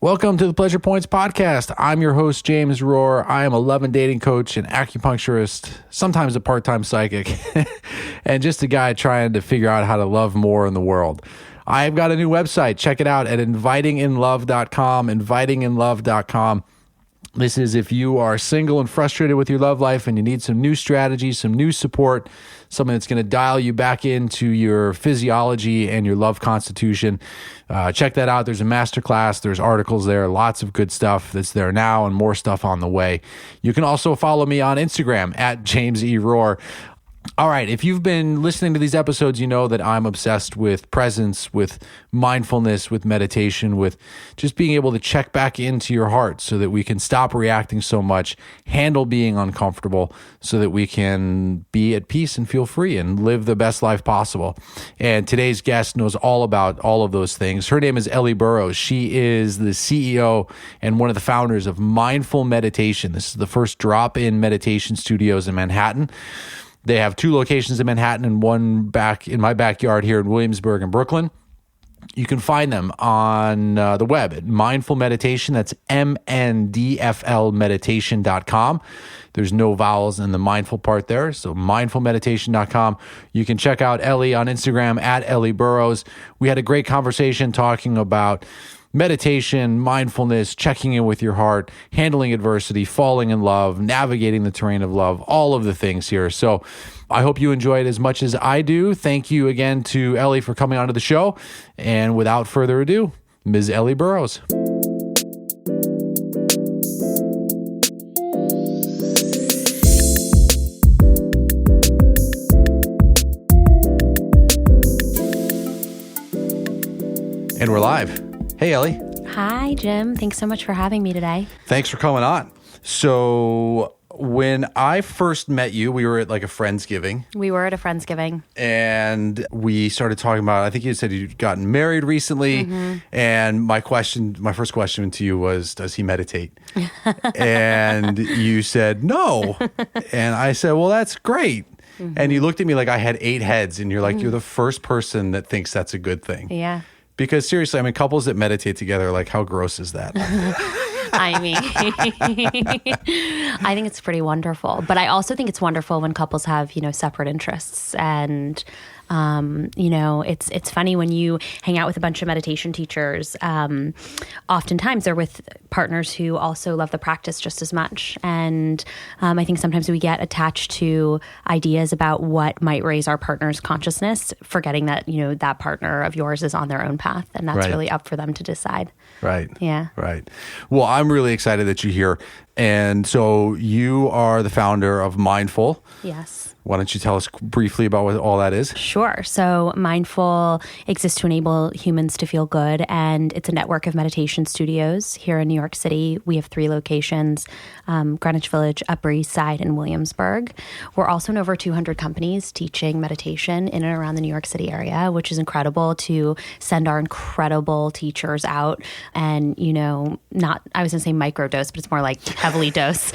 Welcome to the Pleasure Points Podcast. I'm your host, James Rohr. I am a love and dating coach and acupuncturist, sometimes a part-time psychic, and just a guy trying to figure out how to love more in the world. I've got a new website. Check it out at invitinginlove.com, invitinginlove.com. This is if you are single and frustrated with your love life and you need some new strategies, some new support, something that's going to dial you back into your physiology and your love constitution. Check that out. There's a masterclass. There's articles there. Lots of good stuff that's there now and more stuff on the way. You can also follow me on Instagram at James E. Rohr. All right, if you've been listening to these episodes, you know that I'm obsessed with presence, with mindfulness, with meditation, with just being able to check back into your heart so that we can stop reacting so much, handle being uncomfortable so that we can be at peace and feel free and live the best life possible. And today's guest knows all about all of those things. Her name is Ellie Burrows. She is the CEO and one of the founders of Mindful Meditation. This is the first drop-in meditation studios in Manhattan. They have 2 locations in Manhattan and one back in my backyard here in Williamsburg and Brooklyn. You can find them on the web at Mindful Meditation. That's MNDFLmeditation.com. There's no vowels in the mindful part there. So mindfulmeditation.com. You can check out Ellie on Instagram at Ellie Burrows. We had a great conversation talking about meditation, mindfulness, checking in with your heart, handling adversity, falling in love, navigating the terrain of love, all of the things here. So I hope you enjoy it as much as I do. Thank you again to Ellie for coming onto the show. And without further ado, Ms. Ellie Burrows. And we're live. Hey, Ellie. Hi, Jim. Thanks so much for having me today. Thanks for coming on. So when I first met you, we were at like a Friendsgiving. We were at a Friendsgiving. And we started talking about, I think you said you'd gotten married recently. Mm-hmm. And my first question to you was, does he meditate? And you said, no. And I said, well, that's great. Mm-hmm. And you looked at me like I had 8 heads and you're like, you're the first person that thinks that's a good thing. Yeah. Because seriously, I mean, couples that meditate together, like, how gross is that? I mean, I think it's pretty wonderful. But I also think it's wonderful when couples have, separate interests. And, it's funny when you hang out with a bunch of meditation teachers, oftentimes they're with partners who also love the practice just as much. And I think sometimes we get attached to ideas about what might raise our partner's consciousness, forgetting that, that partner of yours is on their own path. And that's really up for them to decide. Right. Yeah. Right. Well, I'm really excited that you're here. And so you are the founder of Mindful. Yes. Why don't you tell us briefly about what all that is? Sure. So Mindful exists to enable humans to feel good, and it's a network of meditation studios here in New York City. We have 3 locations, Greenwich Village, Upper East Side, and Williamsburg. We're also in over 200 companies teaching meditation in and around the New York City area, which is incredible to send our incredible teachers out and, not, I was going to say microdose, but it's more like heavily dose,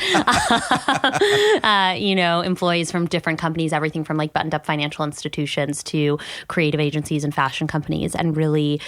employees from different companies, everything from like buttoned up financial institutions to creative agencies and fashion companies, and really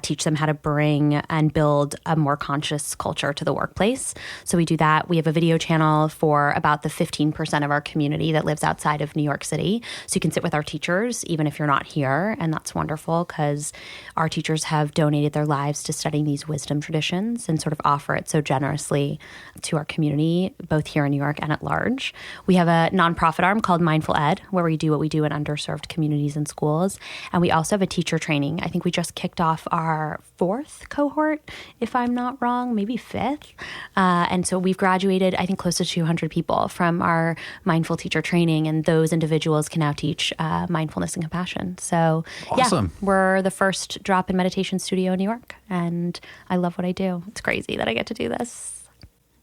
teach them how to bring and build a more conscious culture to the workplace. So we do that. We have a video channel for about the 15% of our community that lives outside of New York City. So you can sit with our teachers, even if you're not here. And that's wonderful because our teachers have donated their lives to studying these wisdom traditions and sort of offer it so generously to our community, both here in New York and at large. We have a nonprofit arm called Mindful Ed, where we do what we do in underserved communities and schools. And we also have a teacher training. I think we just kicked off our 4th cohort, if I'm not wrong, maybe 5th. And so we've graduated, I think, close to 200 people from our mindful teacher training. And those individuals can now teach mindfulness and compassion. So awesome. Yeah, we're the first drop-in meditation studio in New York. And I love what I do. It's crazy that I get to do this.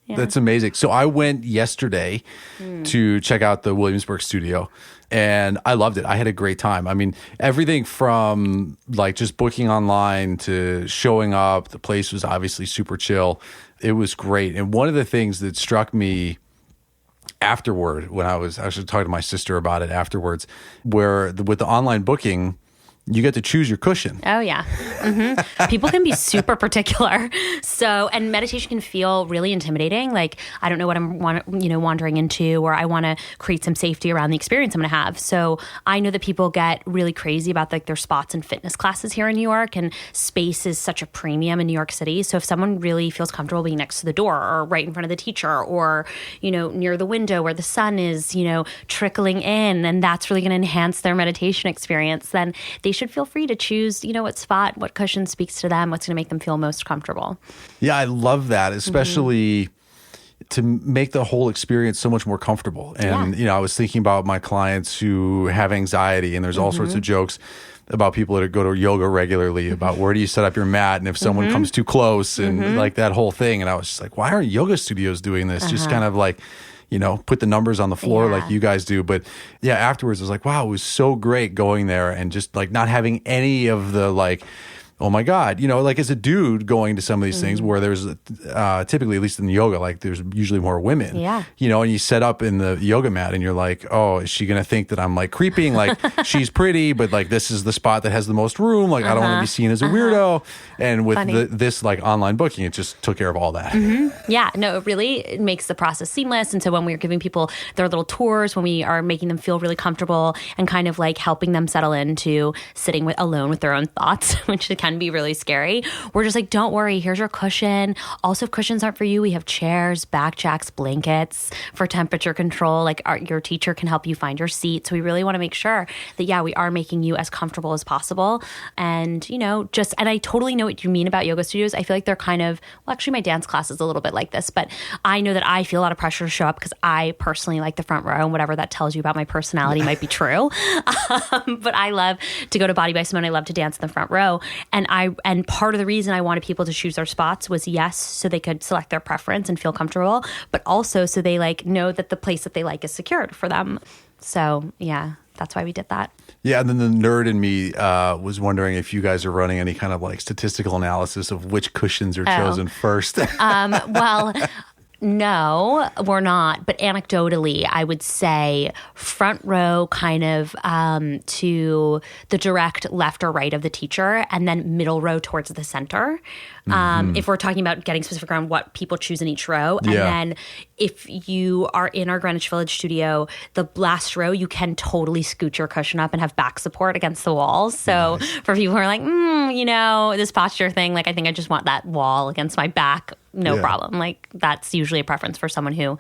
Yeah. That's amazing. So I went yesterday to check out the Williamsburg studio, and I loved it. I had a great time. I mean, everything from like just booking online to showing up, the place was obviously super chill. It was great. And one of the things that struck me afterward, when I was actually talking to my sister about it afterwards, where with the online booking, you get to choose your cushion. Oh, yeah. People can be super particular. So, and meditation can feel really intimidating. Like, I don't know what I'm wandering into, or I want to create some safety around the experience I'm going to have. So I know that people get really crazy about like their spots and fitness classes here in New York, and space is such a premium in New York City. So if someone really feels comfortable being next to the door or right in front of the teacher, or, near the window where the sun is, trickling in, and that's really going to enhance their meditation experience, then they should feel free to choose, what spot, what cushion speaks to them, what's going to make them feel most comfortable. Yeah, I love that, especially to make the whole experience so much more comfortable. And, I was thinking about my clients who have anxiety, and there's all sorts of jokes about people that go to yoga regularly about where do you set up your mat, and if someone comes too close, and like that whole thing. And I was just like, why aren't yoga studios doing this? Just kind of like, put the numbers on the floor like you guys do. But yeah, afterwards I was like, wow, it was so great going there and just like not having any of the like, oh my God, like as a dude going to some of these things where there's typically, at least in yoga, like there's usually more women, and you set up in the yoga mat and you're like, oh, is she going to think that I'm like creeping? Like she's pretty, but like this is the spot that has the most room. Like I don't want to be seen as a weirdo. And with this like online booking, it just took care of all that. Yeah, no, it makes the process seamless. And so when we're giving people their little tours, when we are making them feel really comfortable and kind of like helping them settle into sitting alone with their own thoughts, which can be really scary, we're just like, don't worry, here's your cushion. Also, if cushions aren't for you, we have chairs, back jacks, blankets for temperature control. Like your teacher can help you find your seat. So we really want to make sure that, we are making you as comfortable as possible. And, and I totally know what you mean about yoga studios. I feel like they're kind of, actually my dance class is a little bit like this, but I know that I feel a lot of pressure to show up because I personally like the front row, and whatever that tells you about my personality might be true. But I love to go to Body by Simone. I love to dance in the front row. And part of the reason I wanted people to choose their spots was, yes, so they could select their preference and feel comfortable, but also so they like know that the place that they like is secured for them. So yeah, that's why we did that. Yeah, and then the nerd in me was wondering if you guys are running any kind of like statistical analysis of which cushions are chosen first. Well, no, we're not. But anecdotally, I would say front row kind of to the direct left or right of the teacher, and then middle row towards the center. If we're talking about getting specific around what people choose in each row. And then if you are in our Greenwich Village studio, the last row, you can totally scoot your cushion up and have back support against the walls. So for people who are like, this posture thing, like I think I just want that wall against my back. No problem. Like that's usually a preference for someone who,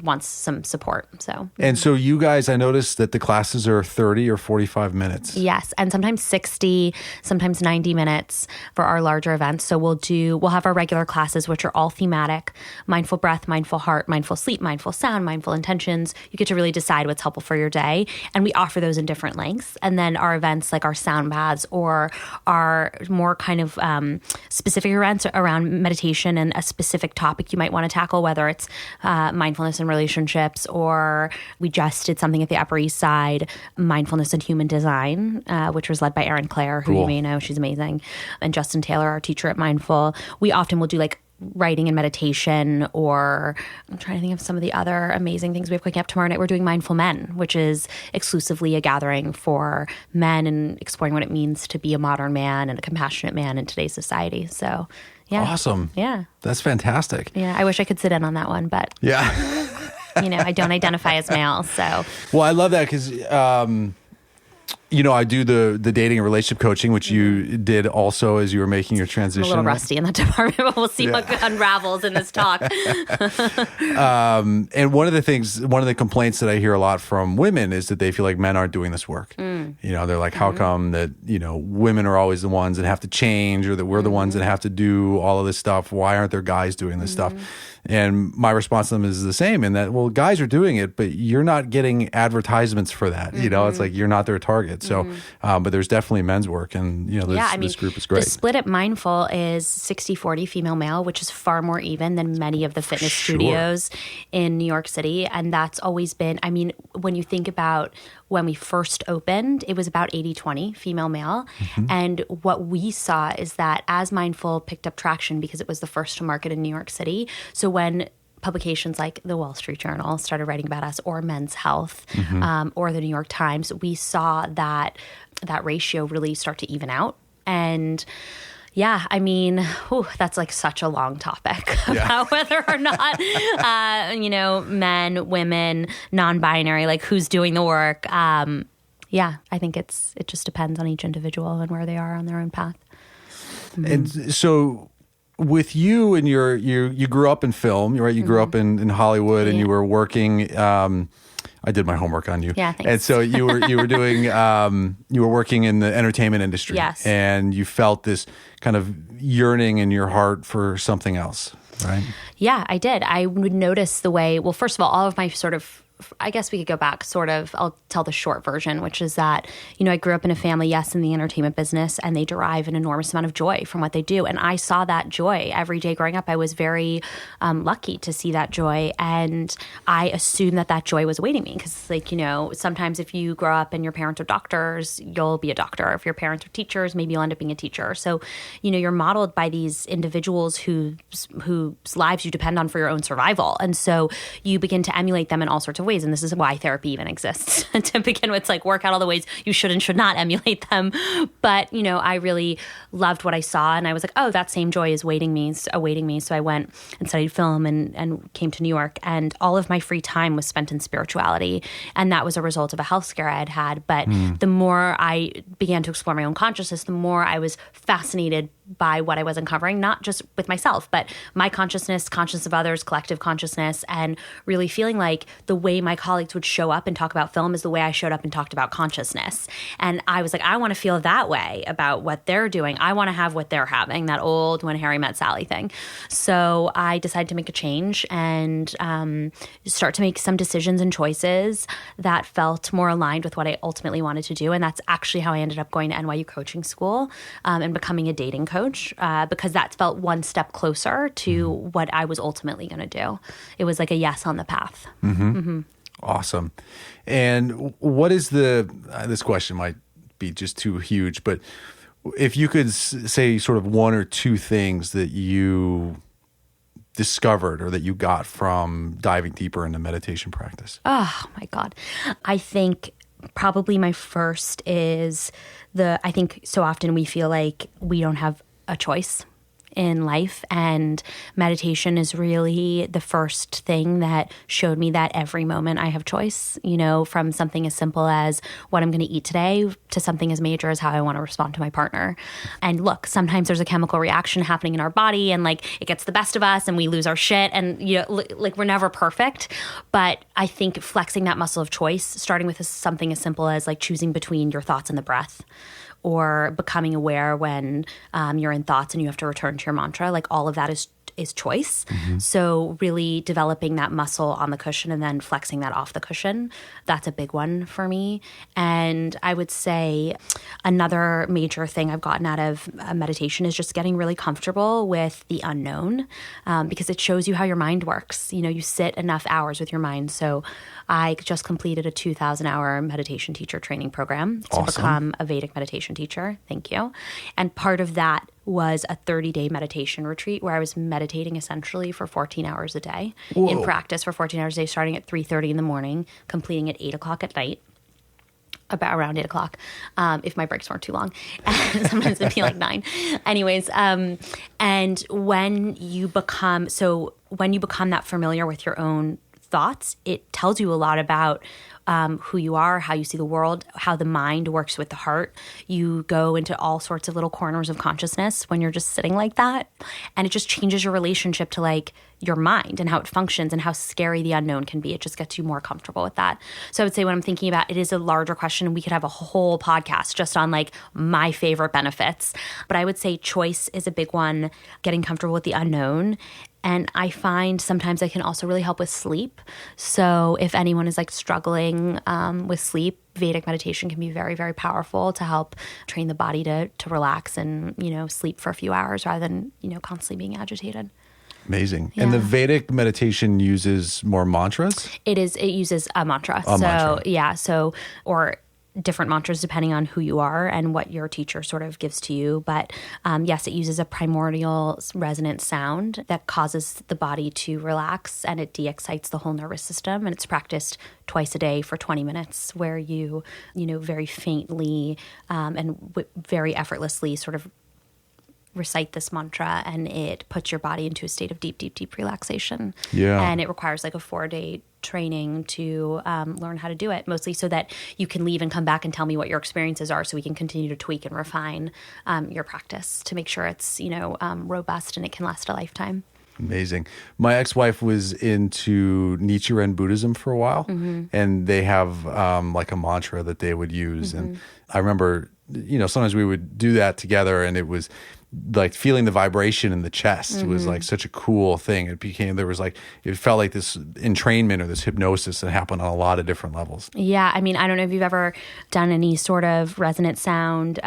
wants some support. So. And so you guys, I noticed that the classes are 30 or 45 minutes. Yes. And sometimes 60, sometimes 90 minutes for our larger events. So we'll have our regular classes, which are all thematic: mindful breath, mindful heart, mindful sleep, mindful sound, mindful intentions. You get to really decide what's helpful for your day. And we offer those in different lengths. And then our events like our sound baths or our more kind of specific events around meditation and a specific topic you might want to tackle, whether it's mindfulness in relationships, or we just did something at the Upper East Side, mindfulness in human design, which was led by Erin Clare, who you may know. She's amazing. And Justin Taylor, our teacher at Mindful. We often will do like writing and meditation, or I'm trying to think of some of the other amazing things we have cooking up tomorrow night. We're doing Mindful Men, which is exclusively a gathering for men and exploring what it means to be a modern man and a compassionate man in today's society. So yeah. Awesome. Yeah. That's fantastic. Yeah. I wish I could sit in on that one, but I don't identify as male. So well, I love that because I do the dating and relationship coaching, which you did also as you were making your transition. I'm a little rusty in that department, but we'll see what unravels in this talk. And one of the complaints that I hear a lot from women is that they feel like men aren't doing this work. They're like, how come that, women are always the ones that have to change, or that we're the ones that have to do all of this stuff? Why aren't there guys doing this stuff? And my response to them is the same, in that, well, guys are doing it, but you're not getting advertisements for that. It's like you're not their target. So, but there's definitely men's work, and this group is great. The split at Mindful is 60-40 female male, which is far more even than many of the fitness studios in New York City. And that's always been, when you think about when we first opened, it was about 80-20 female male. And what we saw is that as Mindful picked up traction, because it was the first to market in New York City, so when publications like the Wall Street Journal started writing about us, or Men's Health, or the New York Times, we saw that ratio really start to even out. And yeah, I mean, that's like such a long topic about whether or not, men, women, non-binary, like who's doing the work. Yeah, I think it just depends on each individual and where they are on their own path. And so with you and you grew up in film, right? You grew up in Hollywood, and you were working. I did my homework on you. Yeah, thanks. And so you were doing you were working in the entertainment industry. Yes. And you felt this kind of yearning in your heart for something else, right? Yeah, I did. I would notice the way. Well, first of all of my sort of, I guess we could go back I'll tell the short version, which is that, I grew up in a family, yes, in the entertainment business, and they derive an enormous amount of joy from what they do. And I saw that joy every day growing up. I was very lucky to see that joy. And I assumed that joy was awaiting me because, sometimes if you grow up and your parents are doctors, you'll be a doctor. If your parents are teachers, maybe you'll end up being a teacher. So, you're modeled by these individuals whose lives you depend on for your own survival. And so you begin to emulate them in all sorts of ways. And this is why therapy even exists to begin with. It's like work out all the ways you should and should not emulate them. But, I really loved what I saw, and I was like, oh, that same joy is awaiting me. So I went and studied film and came to New York, and all of my free time was spent in spirituality. And that was a result of a health scare I had had. But the more I began to explore my own consciousness, the more I was fascinated by what I was uncovering, not just with myself, but my consciousness of others, collective consciousness, and really feeling like the way my colleagues would show up and talk about film is the way I showed up and talked about consciousness. And I was like, I want to feel that way about what they're doing. I want to have what they're having, that old When Harry Met Sally thing. So I decided to make a change and start to make some decisions and choices that felt more aligned with what I ultimately wanted to do. And that's actually how I ended up going to NYU coaching school and becoming a dating coach. Because that felt one step closer to what I was ultimately going to do. It was like a yes on the path. Awesome. And what is this question might be just too huge, but if you could say sort of one or two things that you discovered or that you got from diving deeper into meditation practice. Oh my God. I think probably my first is I think so often we feel like we don't have a choice in life, and meditation is really the first thing that showed me that every moment I have choice, from something as simple as what I'm going to eat today to something as major as how I want to respond to my partner. And look, sometimes there's a chemical reaction happening in our body and it gets the best of us and we lose our shit, and we're never perfect. But I think flexing that muscle of choice, starting with something as simple as choosing between your thoughts and the breath, or becoming aware when you're in thoughts and you have to return to your mantra, all of that is choice. So really developing that muscle on the cushion and then flexing that off the cushion, that's a big one for me. And I would say another major thing I've gotten out of meditation is just getting really comfortable with the unknown, because it shows you how your mind works. You sit enough hours with your mind. So I just completed a 2,000-hour meditation teacher training program to become a Vedic meditation teacher. Thank you. And part of that was a 30-day meditation retreat where I was meditating essentially for 14 hours a day in practice for 14 hours a day, starting at 3:30 in the morning, completing at 8 o'clock at night. About around 8 o'clock, if my breaks weren't too long. Sometimes it'd be 9. Anyways, and when you become that familiar with your own thoughts, it tells you a lot about who you are, how you see the world, how the mind works with the heart. You go into all sorts of little corners of consciousness when you're just sitting like that. And it just changes your relationship to your mind and how it functions and how scary the unknown can be. It just gets you more comfortable with that. So I would say when I'm thinking about it is a larger question. We could have a whole podcast just on my favorite benefits. But I would say choice is a big one, getting comfortable with the unknown. And I find sometimes it can also really help with sleep. So if anyone is struggling with sleep, Vedic meditation can be very, very powerful to help train the body to relax and, sleep for a few hours rather than, constantly being agitated. Amazing. Yeah. And the Vedic meditation uses more mantras? It uses a mantra. Mantra. Yeah. So, or different mantras depending on who you are and what your teacher sort of gives to you. But yes, it uses a primordial resonant sound that causes the body to relax, and it de-excites the whole nervous system. And it's practiced twice a day for 20 minutes, where you very faintly and very effortlessly sort of recite this mantra, and it puts your body into a state of deep, deep, deep relaxation. Yeah. And it requires like a 4-day training to learn how to do it, mostly so that you can leave and come back and tell me what your experiences are, so we can continue to tweak and refine your practice to make sure it's, robust and it can last a lifetime. Amazing. My ex-wife was into Nichiren Buddhism for a while, and they have like a mantra that they would use. And I remember, sometimes we would do that together, and it was like feeling the vibration in the chest was like such a cool thing. It felt like this entrainment or this hypnosis that happened on a lot of different levels. Yeah. I mean, I don't know if you've ever done any sort of resonant sound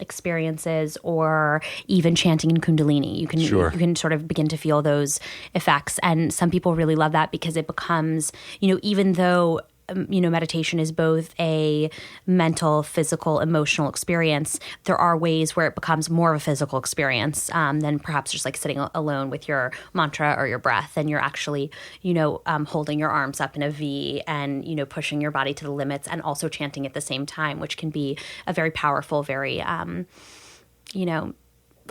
experiences, or even chanting in Kundalini. You can sort of begin to feel those effects. And some people really love that because it becomes, even though meditation is both a mental, physical, emotional experience, there are ways where it becomes more of a physical experience than perhaps just like sitting alone with your mantra or your breath. And you're actually, holding your arms up in a V and, pushing your body to the limits, and also chanting at the same time, which can be a very powerful, very,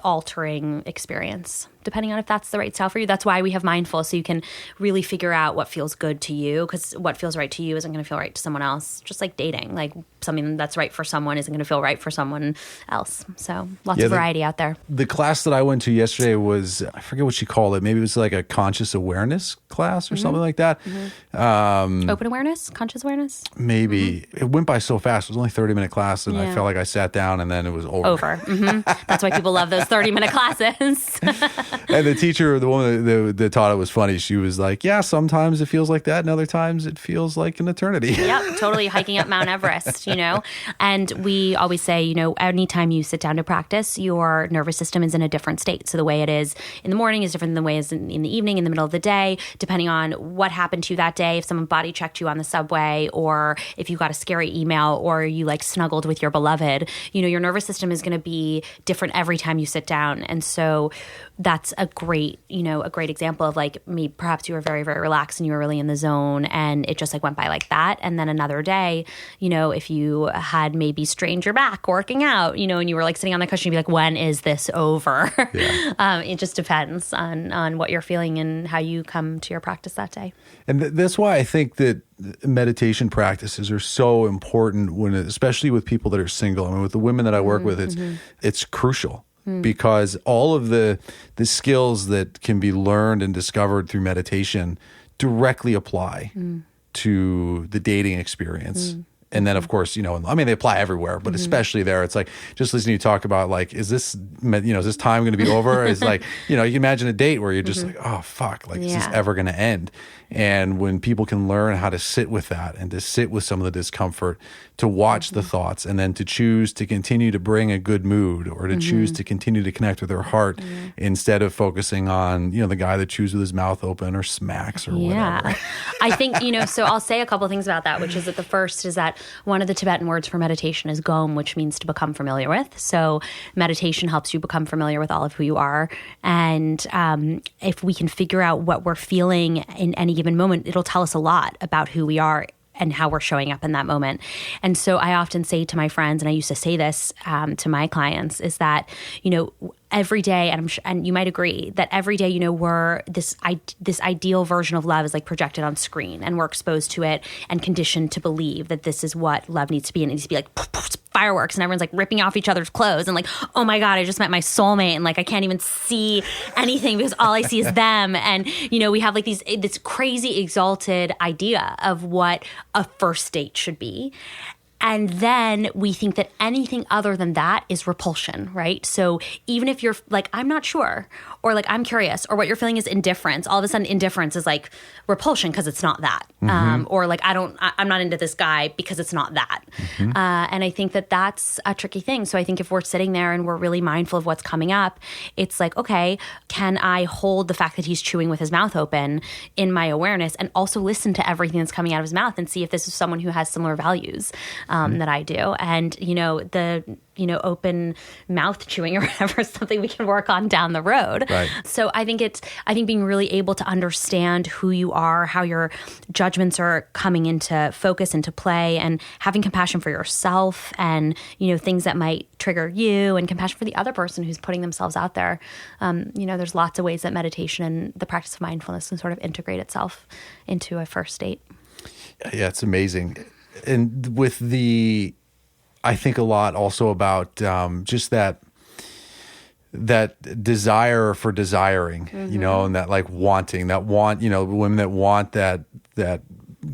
altering experience, depending on if that's the right style for you. That's why we have mindful, so you can really figure out what feels good to you, because what feels right to you isn't going to feel right to someone else. Just like dating, like something that's right for someone isn't going to feel right for someone else. So lots of variety out there. The class that I went to yesterday was, I forget what she called it. Maybe it was like a conscious awareness class or something like that. Open awareness, conscious awareness. Maybe. It went by so fast. It was only a 30-minute class, and I felt like I sat down and then it was over. That's why people love those 30-minute classes. And the teacher, the woman that taught it, was funny. She was like, yeah, sometimes it feels like that, and other times it feels like an eternity. Yep, totally hiking up Mount Everest, And we always say, anytime you sit down to practice, your nervous system is in a different state. So the way it is in the morning is different than the way it is in the evening, in the middle of the day, depending on what happened to you that day. If someone body checked you on the subway, or if you got a scary email, or you like snuggled with your beloved, your nervous system is going to be different every time you sit down. And so that's a great example of like, perhaps you were very, very relaxed and you were really in the zone, and it just like went by like that. And then another day, if you had maybe strained your back working out, and you were like sitting on the cushion, you'd be like, when is this over? Yeah. It just depends on what you're feeling and how you come to your practice that day. And that's why I think that meditation practices are so important, especially with people that are single. I mean, with the women that I work with, it's crucial. Because all of the skills that can be learned and discovered through meditation directly apply to the dating experience. And then, of course, they apply everywhere, but especially there, it's like, just listening to you talk about, like, is this time going to be over? It's like, you can imagine a date where you're just like, oh, fuck, like, is this ever going to end? And when people can learn how to sit with that, and to sit with some of the discomfort, to watch the thoughts, and then to choose to continue to bring a good mood, or to choose to continue to connect with their heart instead of focusing on, the guy that chews with his mouth open or smacks or whatever. I think, so I'll say a couple things about that, which is that the first is that one of the Tibetan words for meditation is gom, which means to become familiar with. So meditation helps you become familiar with all of who you are. And if we can figure out what we're feeling in any given moment, it'll tell us a lot about who we are and how we're showing up in that moment. And so I often say to my friends, and I used to say this to my clients, is that, every day, and you might agree that every day, we're this ideal version of love is like projected on screen, and we're exposed to it and conditioned to believe that this is what love needs to be. And it needs to be like fireworks, and everyone's like ripping off each other's clothes, and like, oh my God, I just met my soulmate, and like I can't even see anything because all I see is them. And we have like this crazy exalted idea of what a first date should be. And then we think that anything other than that is repulsion, right? So even if you're like, I'm not sure, or like, I'm curious, or what you're feeling is indifference, all of a sudden indifference is like repulsion because it's not that. Or like, I'm not into this guy because it's not that. And I think that that's a tricky thing. So I think if we're sitting there and we're really mindful of what's coming up, it's like, okay, can I hold the fact that he's chewing with his mouth open in my awareness, and also listen to everything that's coming out of his mouth and see if this is someone who has similar values? that I do. And, open mouth chewing or whatever is something we can work on down the road. Right. So I think being really able to understand who you are, how your judgments are coming into focus, into play, and having compassion for yourself and, things that might trigger you, and compassion for the other person who's putting themselves out there. There's lots of ways that meditation and the practice of mindfulness can sort of integrate itself into a first date. Yeah, it's amazing. And I think a lot also about just that desire for desiring, and that like wanting, women that want that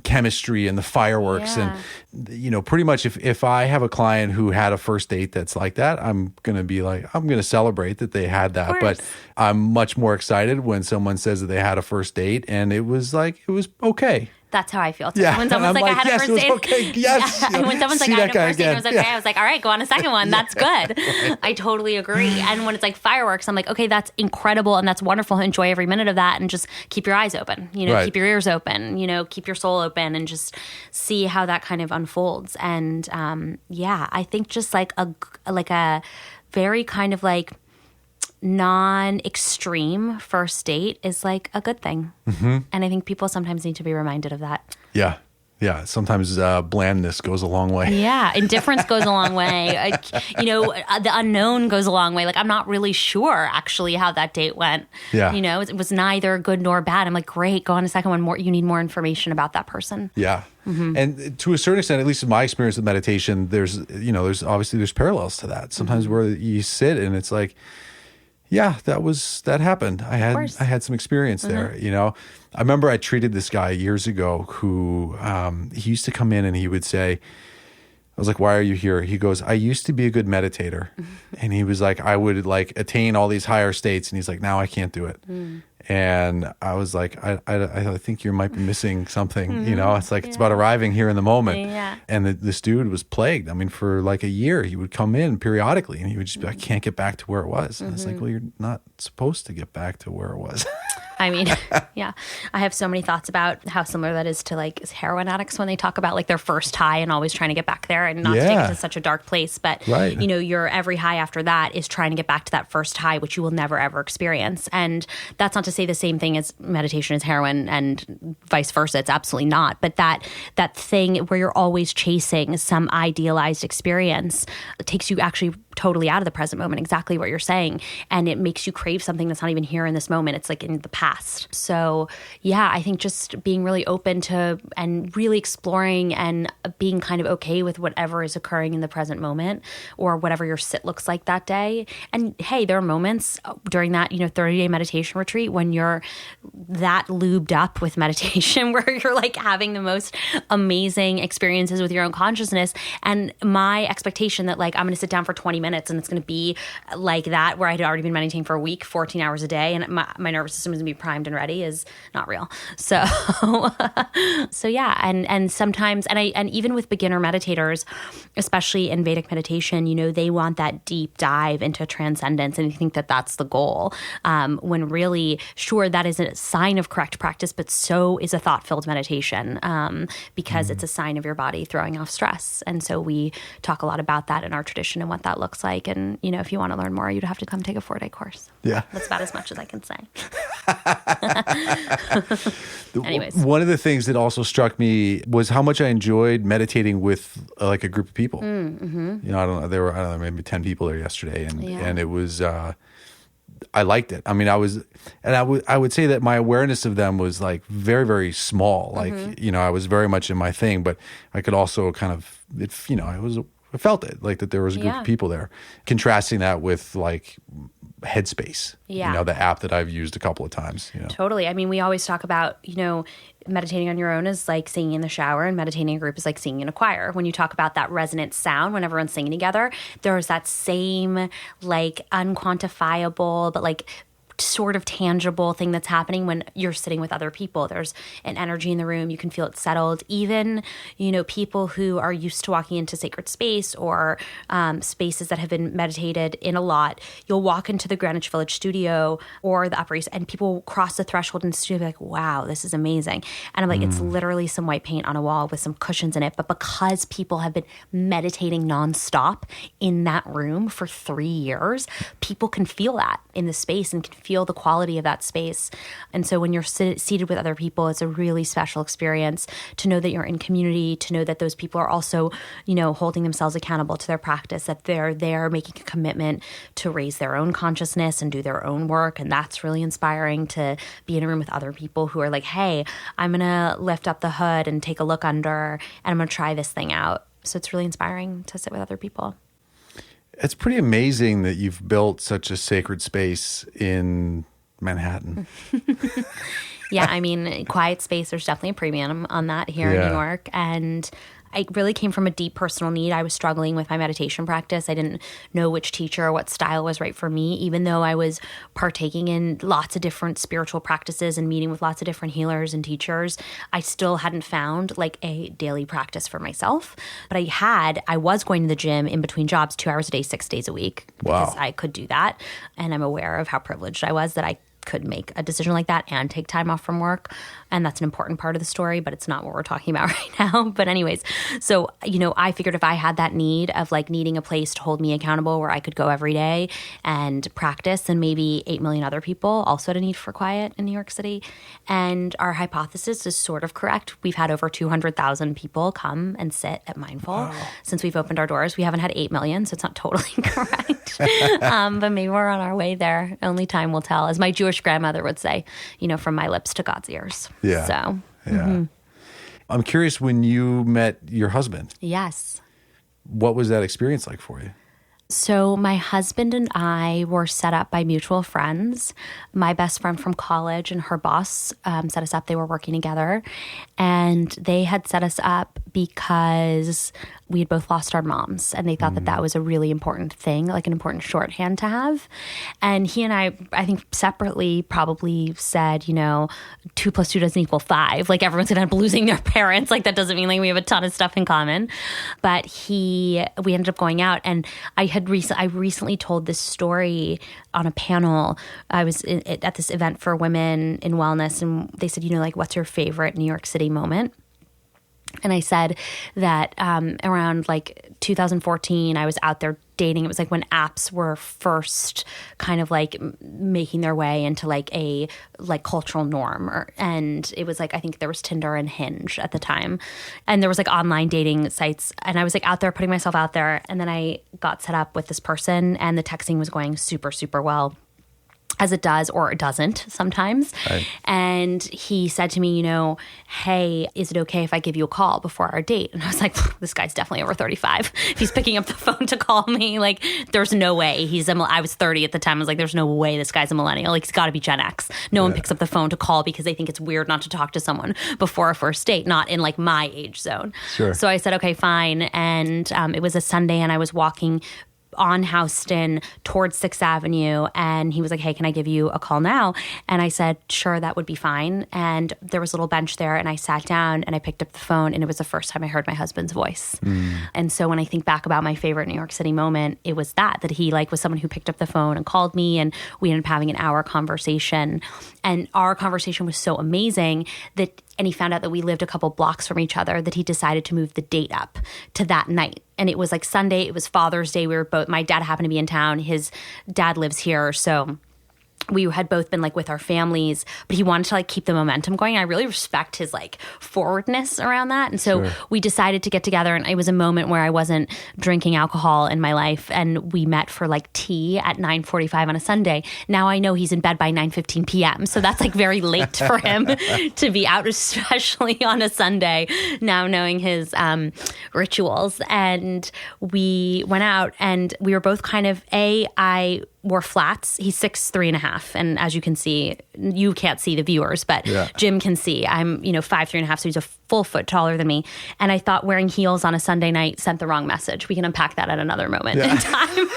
chemistry and the fireworks. Yeah. And, pretty much if I have a client who had a first date that's like that, I'm going to celebrate that they had that. But I'm much more excited when someone says that they had a first date and it was okay. That's how I feel too. Yeah. When someone's like, I had a first date. Okay. Yes. Yeah. And when someone's like, I had a first date and it was okay, I was like, all right, go on a second one. That's good. Right. I totally agree. And when it's like fireworks, I'm like, okay, that's incredible and that's wonderful. Enjoy every minute of that and just keep your eyes open, right. Keep your ears open, keep your soul open and just see how that kind of unfolds. And I think just like a very kind of like non-extreme first date is like a good thing. Mm-hmm. And I think people sometimes need to be reminded of that. Yeah. Yeah. Sometimes blandness goes a long way. Yeah. Indifference goes a long way. The unknown goes a long way. Like, I'm not really sure actually how that date went. Yeah. It was neither good nor bad. I'm like, great, go on a second one. More. You need more information about that person. Yeah. Mm-hmm. And to a certain extent, at least in my experience with meditation, there's obviously parallels to that. Sometimes where you sit and it's like, yeah, that happened. I had some experience there. I remember I treated this guy years ago who he used to come in and he would say, I was like, why are you here? He goes, I used to be a good meditator. And he was like, I would like attain all these higher states. And he's like, now I can't do it. And I was like, I think you might be missing something. It's like, it's about arriving here in the moment. Yeah. And this dude was plagued. I mean, for like a year, he would come in periodically and he would just be like, I can't get back to where it was. And it's like, well, you're not supposed to get back to where it was. I mean, yeah, I have so many thoughts about how similar that is to like heroin addicts when they talk about like their first high and always trying to get back there and not to take it to such a dark place. But, right. Your every high after that is trying to get back to that first high, which you will never, ever experience. And that's not to say the same thing as meditation is heroin and vice versa. It's absolutely not. But that thing where you're always chasing some idealized experience takes you actually totally out of the present moment, exactly what you're saying. And it makes you crave something that's not even here in this moment. It's like in the past. So yeah, I think just being really open to and really exploring and being kind of okay with whatever is occurring in the present moment or whatever your sit looks like that day. And hey, there are moments during that, 30-day meditation retreat when you're that lubed up with meditation where you're like having the most amazing experiences with your own consciousness. And my expectation that like I'm going to sit down for 20 minutes and it's going to be like that where I had already been meditating for a week, 14 hours a day, and my nervous system is going to be primed and ready is not real. So yeah, and sometimes and even with beginner meditators, especially in Vedic meditation, they want that deep dive into transcendence and think that that's the goal. When really, sure, that is a sign of correct practice, but so is a thought-filled meditation because it's a sign of your body throwing off stress. And so we talk a lot about that in our tradition and what that looks like. And, if you want to learn more, you'd have to come take a 4-day course. Yeah. That's about as much as I can say. Anyways. One of the things that also struck me was how much I enjoyed meditating with like a group of people. Mm-hmm. I don't know, there were, maybe 10 people there yesterday. And it was, I liked it. I mean, I would say that my awareness of them was like very, very small. Like, I was very much in my thing, but I could also kind of, I felt it, like that there was a group of people there. Contrasting that with like Headspace, the app that I've used a couple of times. Totally. I mean, we always talk about, meditating on your own is like singing in the shower and meditating in a group is like singing in a choir. When you talk about that resonant sound, when everyone's singing together, there's that same like unquantifiable, but like sort of tangible thing that's happening when you're sitting with other people. There's an energy in the room. You can feel it settled. Even, people who are used to walking into sacred space or spaces that have been meditated in a lot, you'll walk into the Greenwich Village studio or the Upper East, and people will cross the threshold in the studio and be like, wow, this is amazing. And I'm like, it's literally some white paint on a wall with some cushions in it. But because people have been meditating nonstop in that room for 3 years, people can feel that in the space and can feel the quality of that space. And so when you're seated with other people, it's a really special experience to know that you're in community, to know that those people are also, holding themselves accountable to their practice, that they're there making a commitment to raise their own consciousness and do their own work. And that's really inspiring, to be in a room with other people who are like, hey, I'm going to lift up the hood and take a look under, and I'm going to try this thing out. So it's really inspiring to sit with other people. It's pretty amazing that you've built such a sacred space in Manhattan. Yeah, I mean, quiet space, there's definitely a premium on that here in New York. And I really came from a deep personal need. I was struggling with my meditation practice. I didn't know which teacher or what style was right for me, even though I was partaking in lots of different spiritual practices and meeting with lots of different healers and teachers. I still hadn't found like a daily practice for myself. But I was going to the gym in between jobs 2 hours a day, 6 days a week, because I could do that. And I'm aware of how privileged I was that I could make a decision like that and take time off from work. And that's an important part of the story, but it's not what we're talking about right now. But anyways, so, I figured if I had that need of like needing a place to hold me accountable where I could go every day and practice, and maybe 8 million other people also had a need for quiet in New York City. And our hypothesis is sort of correct. We've had over 200,000 people come and sit at Mindful since we've opened our doors. We haven't had 8 million, so it's not totally correct. But maybe we're on our way there. Only time will tell. As my Jewish grandmother would say, from my lips to God's ears. Yeah. So, I'm curious, when you met your husband. Yes. What was that experience like for you? So my husband and I were set up by mutual friends. My best friend from college and her boss set us up. They were working together, and they had set us up because we had both lost our moms, and they thought that was a really important thing, like an important shorthand to have. And he and I think separately probably said, 2 + 2 doesn't equal 5. Like, everyone's going to end up losing their parents. Like, that doesn't mean like we have a ton of stuff in common. But we ended up going out, and I recently told this story on a panel. I was at this event for women in wellness, and they said, what's your favorite New York City moment? And I said that around like 2014, I was out there dating. It was like when apps were first kind of like making their way into like a like cultural norm. And it was like, I think there was Tinder and Hinge at the time. And there was like online dating sites. And I was like out there putting myself out there. And then I got set up with this person, and the texting was going super, super well, as it does or it doesn't sometimes. Right. And he said to me, hey, is it okay if I give you a call before our date? And I was like, this guy's definitely over 35. If he's picking up the phone to call me, like, there's no way. I was 30 at the time. I was like, there's no way this guy's a millennial. Like, he's got to be Gen X. No one picks up the phone to call because they think it's weird not to talk to someone before a first date, not in like my age zone. Sure. So I said, okay, fine. And it was a Sunday, and I was walking on Houston towards 6th Avenue, and he was like, hey, can I give you a call now? And I said, sure, that would be fine. And there was a little bench there, and I sat down and I picked up the phone, and it was the first time I heard my husband's voice. And so when I think back about my favorite New York City moment, it was that he like was someone who picked up the phone and called me, and we ended up having an hour conversation. And our conversation was so amazing and he found out that we lived a couple blocks from each other, that he decided to move the date up to that night. And it was like Sunday, it was Father's Day. My dad happened to be in town. His dad lives here. So we had both been like with our families, but he wanted to like keep the momentum going. I really respect his like forwardness around that. And so we decided to get together, and it was a moment where I wasn't drinking alcohol in my life. And we met for like tea at 9:45 on a Sunday. Now I know he's in bed by 9:15 p.m. So that's like very late for him to be out, especially on a Sunday, now knowing his rituals. And we went out, and we were both kind of, I wore flats. He's 6'3.5", and as you can see, you can't see the viewers, but Jim can see. I'm 5'3.5", so he's a full foot taller than me. And I thought wearing heels on a Sunday night sent the wrong message. We can unpack that at another moment in time.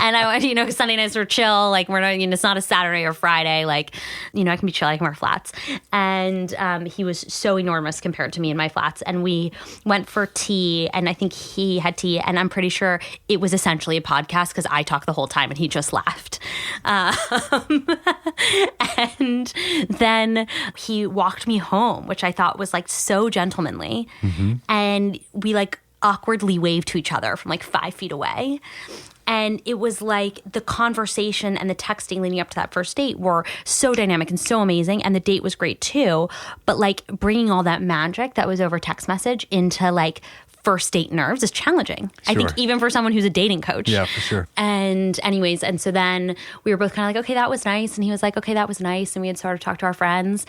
And I went, Sunday nights are chill. Like we're not, it's not a Saturday or Friday. Like, I can be chill. I can wear flats. And he was so enormous compared to me in my flats. And we went for tea, and I think he had tea, and I'm pretty sure it was essentially a podcast because I talked the whole time and he just laughed. And then he walked me home, which I thought was like so gentlemanly. Mm-hmm. And we like awkwardly waved to each other from like 5 feet away. And it was like the conversation and the texting leading up to that first date were so dynamic and so amazing. And the date was great too. But like bringing all that magic that was over text message into like first date nerves is challenging. Sure. I think even for someone who's a dating coach. Yeah, for sure. And anyways, and so then we were both kind of like, okay, that was nice. And he was like, okay, that was nice. And we had sort of talked to our friends.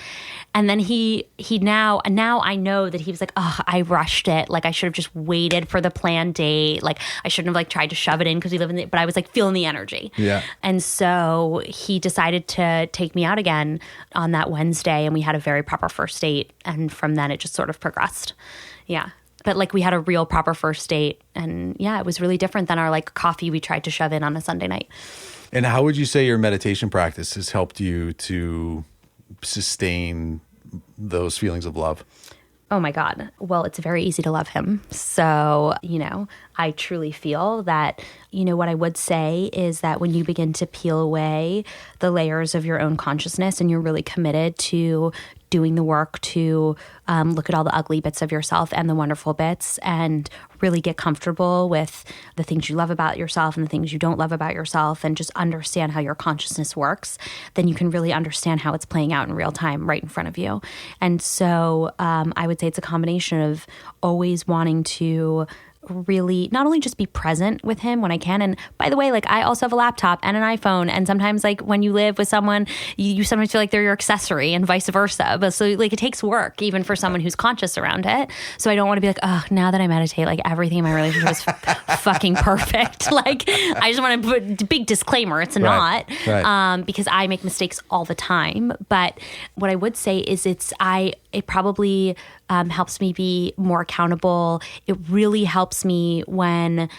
And then he now I know that he was like, oh, I rushed it. Like I should have just waited for the planned date. Like I shouldn't have like tried to shove it in because we live in the, but I was like feeling the energy. Yeah. And so he decided to take me out again on that Wednesday, and we had a very proper first date. And from then it just sort of progressed. Yeah. But like we had a real proper first date, and it was really different than our like coffee we tried to shove in on a Sunday night. And how would you say your meditation practice has helped you to sustain those feelings of love? Oh my God. Well, it's very easy to love him. So, I truly feel that, what I would say is that when you begin to peel away the layers of your own consciousness and you're really committed to doing the work to look at all the ugly bits of yourself and the wonderful bits and really get comfortable with the things you love about yourself and the things you don't love about yourself, and just understand how your consciousness works, then you can really understand how it's playing out in real time right in front of you. And so I would say it's a combination of always wanting to really not only just be present with him when I can. And by the way, like I also have a laptop and an iPhone. And sometimes like when you live with someone, you sometimes feel like they're your accessory and vice versa. But so like it takes work even for someone who's conscious around it. So I don't want to be like, oh, now that I meditate, like everything in my relationship is fucking perfect. Like I just want to put a big disclaimer. It's not, because I make mistakes all the time. But what I would say is it probably helps me be more accountable. It really helps me when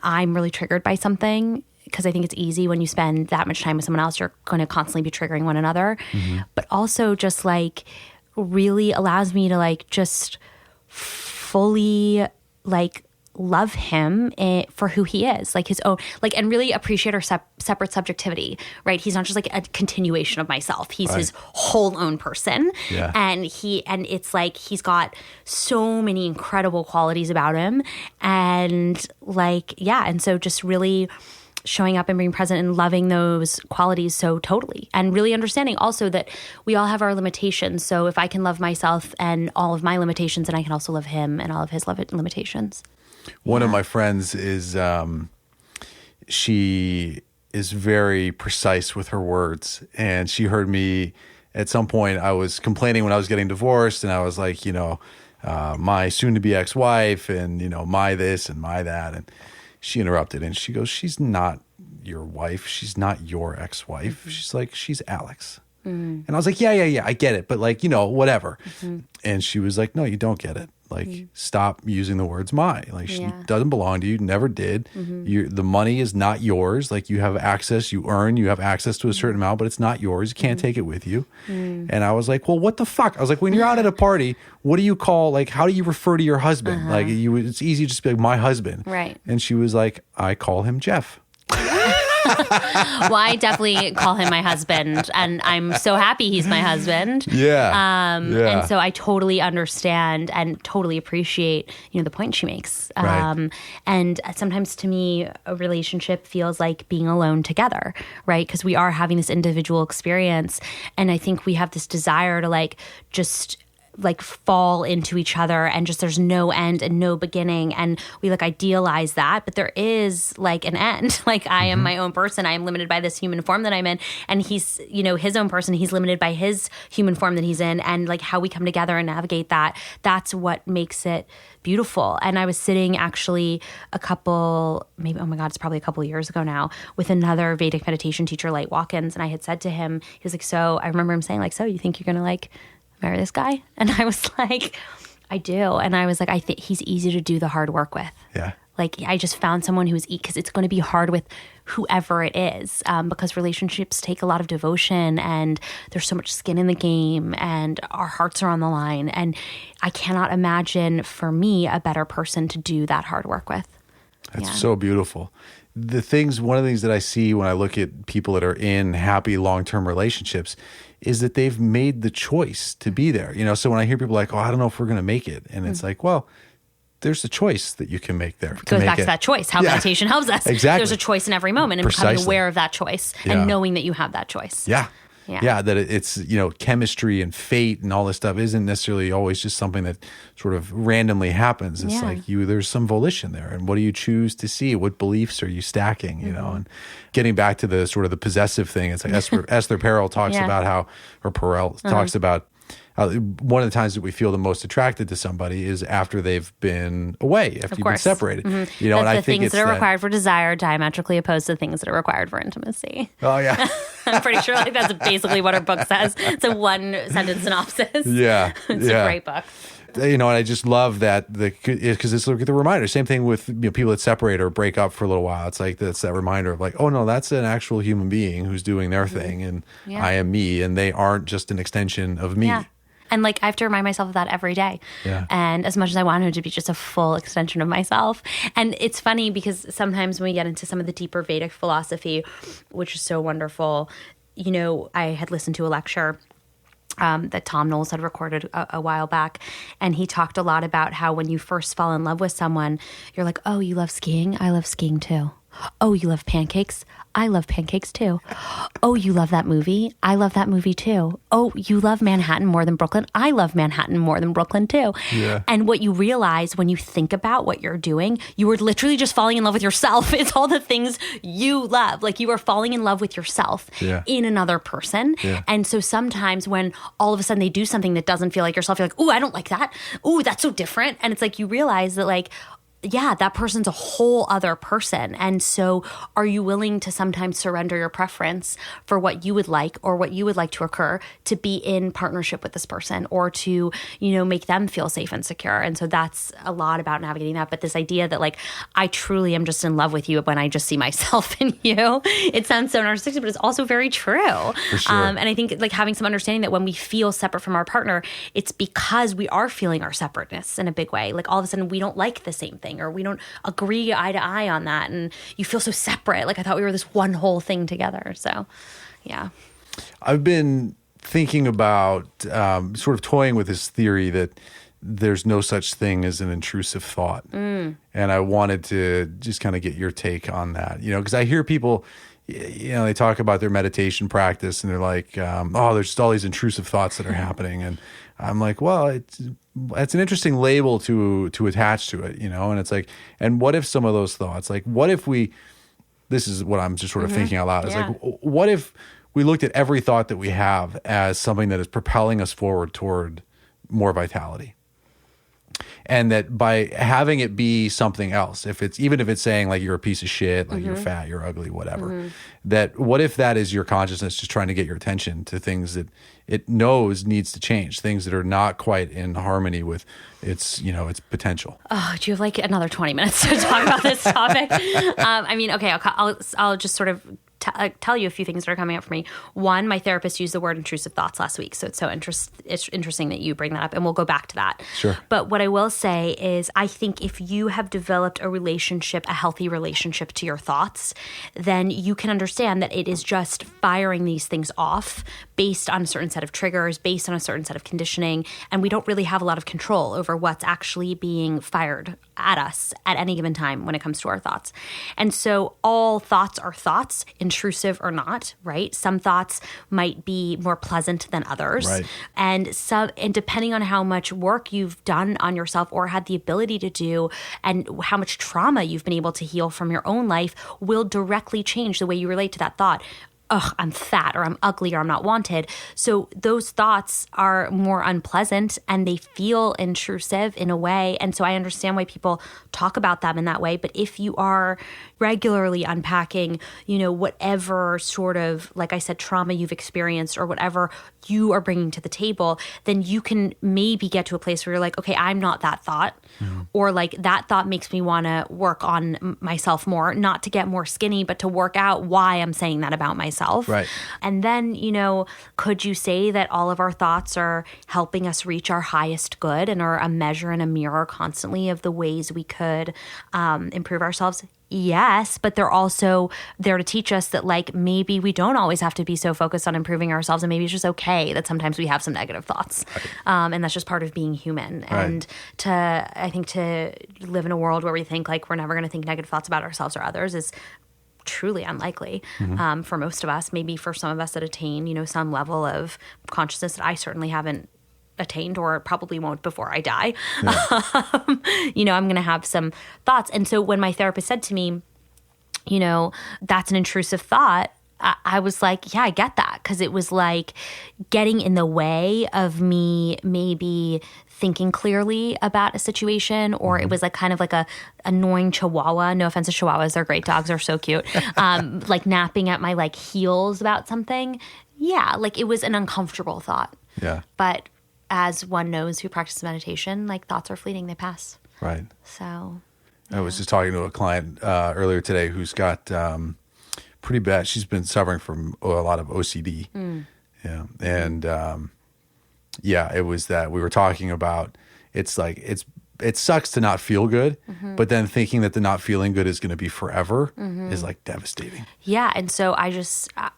I'm really triggered by something, because I think it's easy when you spend that much time with someone else, you're going to constantly be triggering one another. Mm-hmm. But also just like really allows me to like just fully like love him for who he is, like his own, like, and really appreciate our separate subjectivity, right? He's not just like a continuation of myself. He's his whole own person. Yeah. And it's like, he's got so many incredible qualities about him. And like, and so just really showing up and being present and loving those qualities so totally, and really understanding also that we all have our limitations. So if I can love myself and all of my limitations, then I can also love him and all of his limitations. One of my friends is, she is very precise with her words. And she heard me at some point, I was complaining when I was getting divorced, and I was like, my soon-to-be ex-wife and, my this and my that. And she interrupted and she goes, she's not your wife. She's not your ex-wife. Mm-hmm. She's like, she's Alex. Mm-hmm. And I was like, yeah, I get it. But like, whatever. Mm-hmm. And she was like, no, you don't get it. Like, stop using the words my. Like, she doesn't belong to you, never did. Mm-hmm. The money is not yours. Like, you have access, you have access to a certain amount, but it's not yours. You can't take it with you. Mm-hmm. And I was like, well, what the fuck? I was like, when you're out at a party, what do you call, like, how do you refer to your husband? Uh-huh. Like, it's easy to just be like, my husband. Right. And she was like, I call him Jeff. Well, I definitely call him my husband, and I'm so happy he's my husband. Yeah. And so I totally understand and totally appreciate, the point she makes. Right. And sometimes to me, a relationship feels like being alone together, right? Because we are having this individual experience, and I think we have this desire to like just like fall into each other and just there's no end and no beginning. And we like idealize that, but there is like an end. Like I am my own person. I am limited by this human form that I'm in. And he's, you know, his own person. He's limited by his human form that he's in. And like how we come together and navigate that, that's what makes it beautiful. And I was sitting actually a couple, maybe, oh my God, it's probably a couple of years ago now, with another Vedic meditation teacher, Light Watkins. And I had said to him, he was like, so I remember him saying like, so you think you're going to like marry this guy? And I was like, I do. And I was like, I think he's easy to do the hard work with. Yeah. Like I just found someone who's because it's going to be hard with whoever it is, because relationships take a lot of devotion and there's so much skin in the game and our hearts are on the line. And I cannot imagine for me a better person to do that hard work with. That's so beautiful. One of the things that I see when I look at people that are in happy long-term relationships is that they've made the choice to be there. You know, so when I hear people like, oh, I don't know if we're going to make it. And it's like, well, there's a choice that you can make there. It goes back to that choice, how meditation helps us. Exactly. There's a choice in every moment and becoming aware of that choice and knowing that you have that choice. Yeah, that it's, you know, chemistry and fate and all this stuff isn't necessarily always just something that sort of randomly happens. It's like there's some volition there. And what do you choose to see? What beliefs are you stacking, you know? And getting back to the sort of the possessive thing, it's like Esther Perel talks about how, or Perel talks about one of the times that we feel the most attracted to somebody is after they've been away, after you've been separated. You know, that's and I the think things that are required for desire diametrically opposed to things that are required for intimacy. Oh yeah, I'm pretty sure like that's basically what our book says. It's a one sentence synopsis. Yeah, it's a great book. You know, and I just love that because it's like the reminder. Same thing with, you know, people that separate or break up for a little while. It's like that's that reminder of like, oh no, that's an actual human being who's doing their thing, and I am me, and they aren't just an extension of me. Yeah. And like I have to remind myself of that every day. Yeah. And as much as I want him to be just a full extension of myself. And it's funny because sometimes when we get into some of the deeper Vedic philosophy, which is so wonderful, you know, I had listened to a lecture that Tom Knowles had recorded a while back. And he talked a lot about how when you first fall in love with someone, you're like, oh, you love skiing? I love skiing too. Oh, you love pancakes? I love pancakes too. Oh, you love that movie? I love that movie too. Oh, you love Manhattan more than Brooklyn? I love Manhattan more than Brooklyn too. Yeah. And what you realize when you think about what you're doing, you are literally just falling in love with yourself. It's all the things you love. Like you are falling in love with yourself in another person. Yeah. And so sometimes when all of a sudden they do something that doesn't feel like yourself, you're like, ooh, I don't like that. Ooh, that's so different. And it's like you realize that like, yeah, that person's a whole other person. And so are you willing to sometimes surrender your preference for what you would like or what you would like to occur to be in partnership with this person or to, you know, make them feel safe and secure? And so that's a lot about navigating that. But this idea that like, I truly am just in love with you when I just see myself in you, it sounds so narcissistic, but it's also very true. For sure. And I think like having some understanding that when we feel separate from our partner, it's because we are feeling our separateness in a big way. Like all of a sudden we don't like the same thing, or we don't agree eye to eye on that, and you feel so separate. Like I thought we were this one whole thing together. So, yeah. I've been thinking about sort of toying with this theory that there's no such thing as an intrusive thought, and I wanted to just kind of get your take on that. You know, because I hear people, you know, they talk about their meditation practice, and they're like, "Oh, there's just all these intrusive thoughts that are happening," and I'm like, well, it's an interesting label to attach to it, you know? And it's like, and what if some of those thoughts, like what if this is what I'm just sort of thinking out loud. It's like, what if we looked at every thought that we have as something that is propelling us forward toward more vitality? And that by having it be something else, even if it's saying like you're a piece of shit, like you're fat, you're ugly, whatever, that what if that is your consciousness just trying to get your attention to things that it knows needs to change, things that are not quite in harmony with its, you know, its potential. Oh, do you have like another 20 minutes to talk about this topic? I mean, okay, I'll just sort of tell you a few things that are coming up for me. One, my therapist used the word intrusive thoughts last week. So it's it's interesting that you bring that up, and we'll go back to that. Sure. But what I will say is I think if you have developed a healthy relationship to your thoughts, then you can understand that it is just firing these things off based on a certain set of triggers, based on a certain set of conditioning, and we don't really have a lot of control over what's actually being fired at us at any given time when it comes to our thoughts. And so all thoughts are thoughts in intrusive or not, right? Some thoughts might be more pleasant than others. Right. And depending on how much work you've done on yourself or had the ability to do, and how much trauma you've been able to heal from your own life, will directly change the way you relate to that thought. Ugh, I'm fat, or I'm ugly, or I'm not wanted. So those thoughts are more unpleasant and they feel intrusive in a way. And so I understand why people talk about them in that way. But if you are regularly unpacking, whatever sort of, like I said, trauma you've experienced or whatever you are bringing to the table, then you can maybe get to a place where you're like, okay, I'm not that thought. Or like that thought makes me want to work on myself more, not to get more skinny, but to work out why I'm saying that about myself. Right. And then, could you say that all of our thoughts are helping us reach our highest good and are a measure and a mirror constantly of the ways we could improve ourselves? Yes, but they're also there to teach us that like maybe we don't always have to be so focused on improving ourselves, and maybe it's just okay that sometimes we have some negative thoughts. Right. And that's just part of being human. Right. And I think to live in a world where we think like we're never going to think negative thoughts about ourselves or others is truly unlikely for most of us. Maybe for some of us that attain, some level of consciousness that I certainly haven't attained or probably won't before I die. Yeah. I'm going to have some thoughts. And so when my therapist said to me, that's an intrusive thought, I was like, yeah, I get that. Because it was like getting in the way of me maybe thinking clearly about a situation, or it was like kind of like a annoying chihuahua. No offense to chihuahuas. They're great. Dogs are so cute. Like napping at my like heels about something. Yeah. Like it was an uncomfortable thought. Yeah. But as one knows who practices meditation, like thoughts are fleeting, they pass. Right. So. I was just talking to a client earlier today who's got pretty bad. She's been suffering from a lot of OCD. Yeah. And it was that we were talking about, it's like, it sucks to not feel good, but then thinking that the not feeling good is going to be forever is like devastating. Yeah. And so I